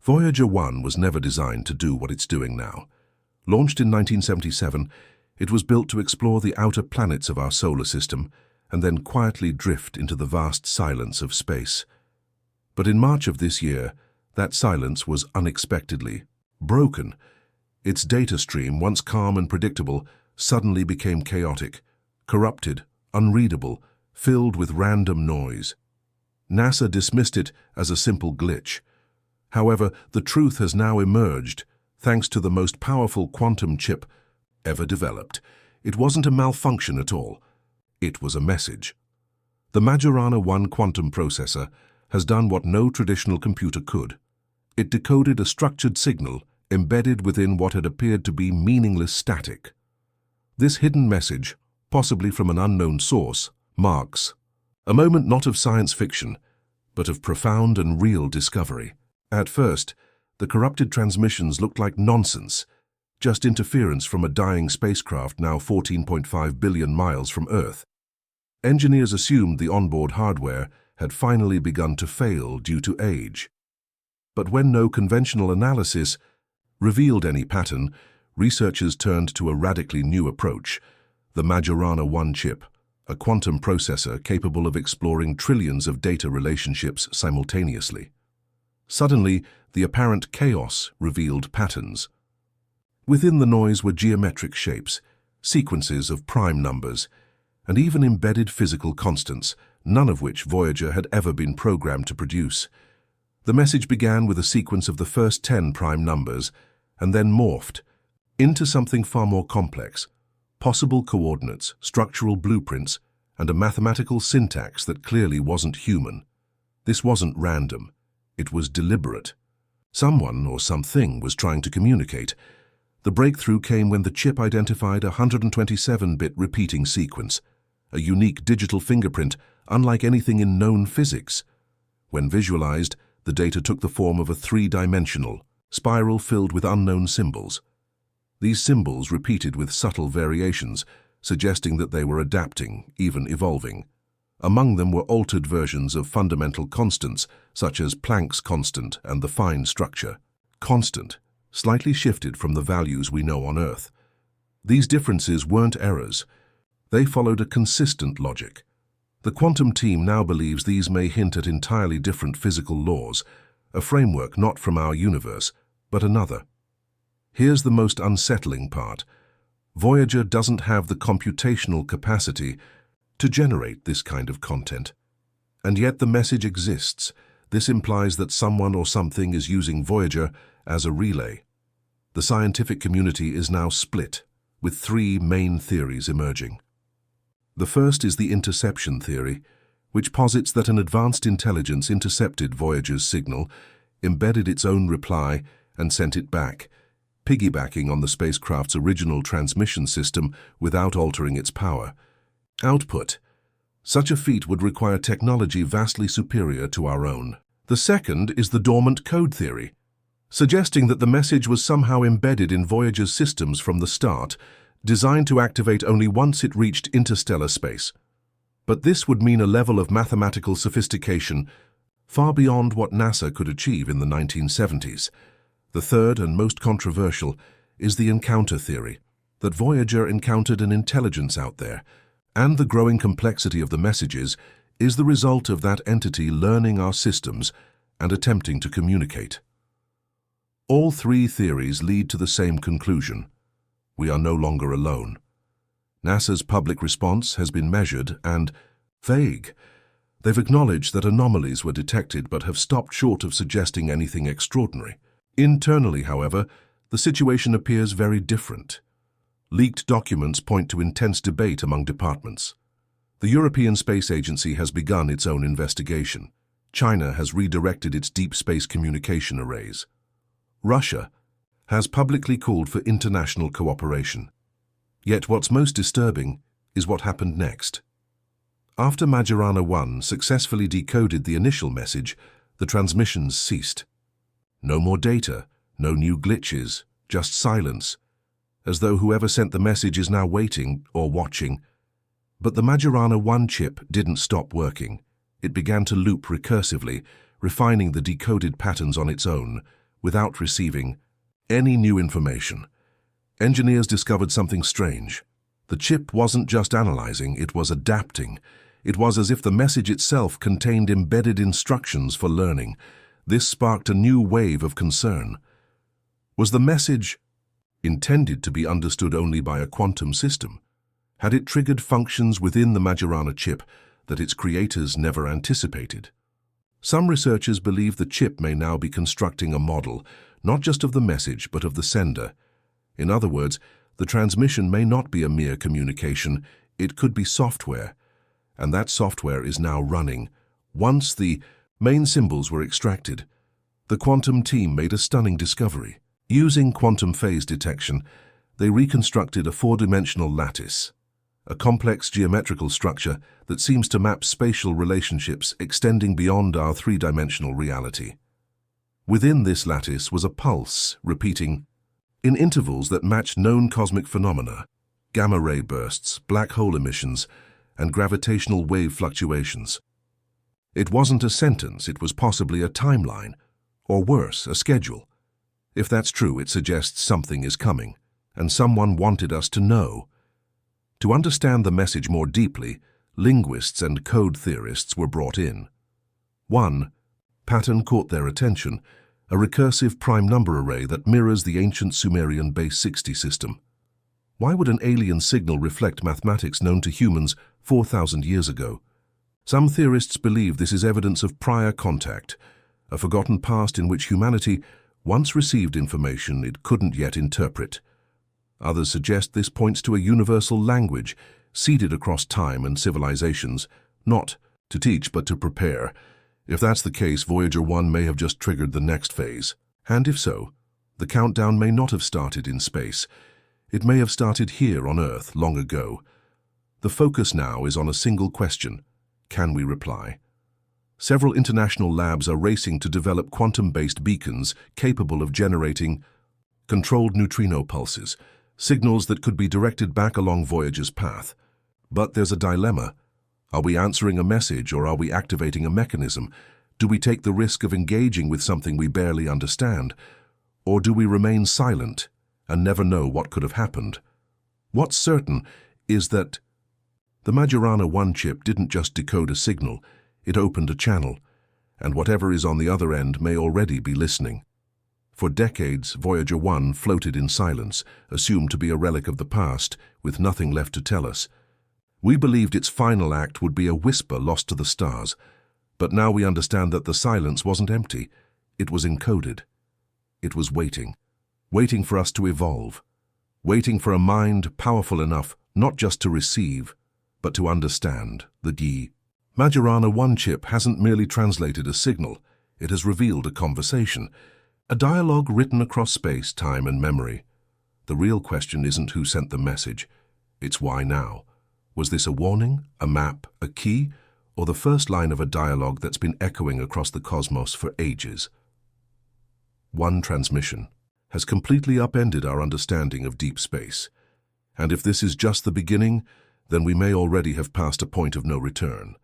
Voyager 1 was never designed to do what it's doing now. Launched in 1977, it was built to explore the outer planets of our solar system and then quietly drift into the vast silence of space. But in March of this year, that silence was unexpectedly broken. Its data stream, once calm and predictable, suddenly became chaotic, corrupted, unreadable, filled with random noise. NASA dismissed it as a simple glitch. However, the truth has now emerged, thanks to the most powerful quantum chip ever developed. It wasn't a malfunction at all. It was a message. The Majorana 1 quantum processor has done what no traditional computer could. It decoded a structured signal embedded within what had appeared to be meaningless static. This hidden message, possibly from an unknown source, marks a moment not of science fiction, but of profound and real discovery. At first, the corrupted transmissions looked like nonsense, just interference from a dying spacecraft now 14.5 billion miles from Earth. Engineers assumed the onboard hardware had finally begun to fail due to age. But when no conventional analysis revealed any pattern, researchers turned to a radically new approach, the Majorana 1 chip, a quantum processor capable of exploring trillions of data relationships simultaneously. Suddenly, the apparent chaos revealed patterns. Within the noise were geometric shapes, sequences of prime numbers, and even embedded physical constants, none of which Voyager had ever been programmed to produce. The message began with a sequence of the first 10 prime numbers and then morphed into something far more complex, possible coordinates, structural blueprints, and a mathematical syntax that clearly wasn't human. This wasn't random. It was deliberate. Someone or something was trying to communicate. The breakthrough came when the chip identified a 127-bit repeating sequence, a unique digital fingerprint unlike anything in known physics. When visualized, the data took the form of a three-dimensional spiral filled with unknown symbols. These symbols repeated with subtle variations, suggesting that they were adapting, even evolving. Among them were altered versions of fundamental constants, such as Planck's constant and the fine structure. Constant, slightly shifted from the values we know on Earth. These differences weren't errors. They followed a consistent logic. The quantum team now believes these may hint at entirely different physical laws, a framework not from our universe, but another. Here's the most unsettling part. Voyager doesn't have the computational capacity to generate this kind of content. And yet the message exists. This implies that someone or something is using Voyager as a relay. The scientific community is now split, with three main theories emerging. The first is the interception theory, which posits that an advanced intelligence intercepted Voyager's signal, embedded its own reply, and sent it back, piggybacking on the spacecraft's original transmission system without altering its power. Output. Such a feat would require technology vastly superior to our own. The second is the dormant code theory, suggesting that the message was somehow embedded in Voyager's systems from the start, designed to activate only once it reached interstellar space. But this would mean a level of mathematical sophistication far beyond what NASA could achieve in the 1970s. The third and most controversial is the encounter theory, that Voyager encountered an intelligence out there, and the growing complexity of the messages is the result of that entity learning our systems and attempting to communicate. All three theories lead to the same conclusion. We are no longer alone. NASA's public response has been measured and vague. They've acknowledged that anomalies were detected but have stopped short of suggesting anything extraordinary. Internally, however, the situation appears very different. Leaked documents point to intense debate among departments. The European Space Agency has begun its own investigation. China has redirected its deep space communication arrays. Russia has publicly called for international cooperation. Yet what's most disturbing is what happened next. After Majorana 1 successfully decoded the initial message, the transmissions ceased. No more data, no new glitches, just silence, as though whoever sent the message is now waiting or watching. But the Majorana 1 chip didn't stop working. It began to loop recursively, refining the decoded patterns on its own, without receiving any new information. Engineers discovered something strange. The chip wasn't just analyzing, it was adapting. It was as if the message itself contained embedded instructions for learning. This sparked a new wave of concern. Was the message intended to be understood only by a quantum system? Had it triggered functions within the Majorana chip that its creators never anticipated? Some researchers believe the chip may now be constructing a model, not just of the message, but of the sender. In other words, the transmission may not be a mere communication, it could be software. And that software is now running. Once the main symbols were extracted, the quantum team made a stunning discovery. Using quantum phase detection, they reconstructed a four-dimensional lattice, a complex geometrical structure that seems to map spatial relationships extending beyond our three-dimensional reality. Within this lattice was a pulse, repeating in intervals that matched known cosmic phenomena, gamma-ray bursts, black hole emissions, and gravitational wave fluctuations. It wasn't a sentence, it was possibly a timeline, or worse, a schedule. If that's true, it suggests something is coming, and someone wanted us to know. To understand the message more deeply, linguists and code theorists were brought in. One pattern caught their attention, a recursive prime number array that mirrors the ancient Sumerian base 60 system. Why would an alien signal reflect mathematics known to humans 4,000 years ago? Some theorists believe this is evidence of prior contact, a forgotten past in which humanity once received information it couldn't yet interpret. Others suggest this points to a universal language, seeded across time and civilizations, not to teach but to prepare. If that's the case, Voyager 1 may have just triggered the next phase. And if so, the countdown may not have started in space. It may have started here on Earth long ago. The focus now is on a single question: can we reply? Several international labs are racing to develop quantum-based beacons capable of generating controlled neutrino pulses, signals that could be directed back along Voyager's path. But there's a dilemma. Are we answering a message or are we activating a mechanism? Do we take the risk of engaging with something we barely understand? Or do we remain silent and never know what could have happened? What's certain is that the Majorana 1 chip didn't just decode a signal, it opened a channel, and whatever is on the other end may already be listening. For decades, Voyager 1 floated in silence, assumed to be a relic of the past, with nothing left to tell us. We believed its final act would be a whisper lost to the stars, but now we understand that the silence wasn't empty, it was encoded. It was waiting for us to evolve, waiting for a mind powerful enough not just to receive, but to understand. The Majorana 1 chip hasn't merely translated a signal, it has revealed a conversation, a dialogue written across space, time, and memory. The real question isn't who sent the message, it's why now. Was this a warning, a map, a key, or the first line of a dialogue that's been echoing across the cosmos for ages? One transmission has completely upended our understanding of deep space. And if this is just the beginning, then we may already have passed a point of no return.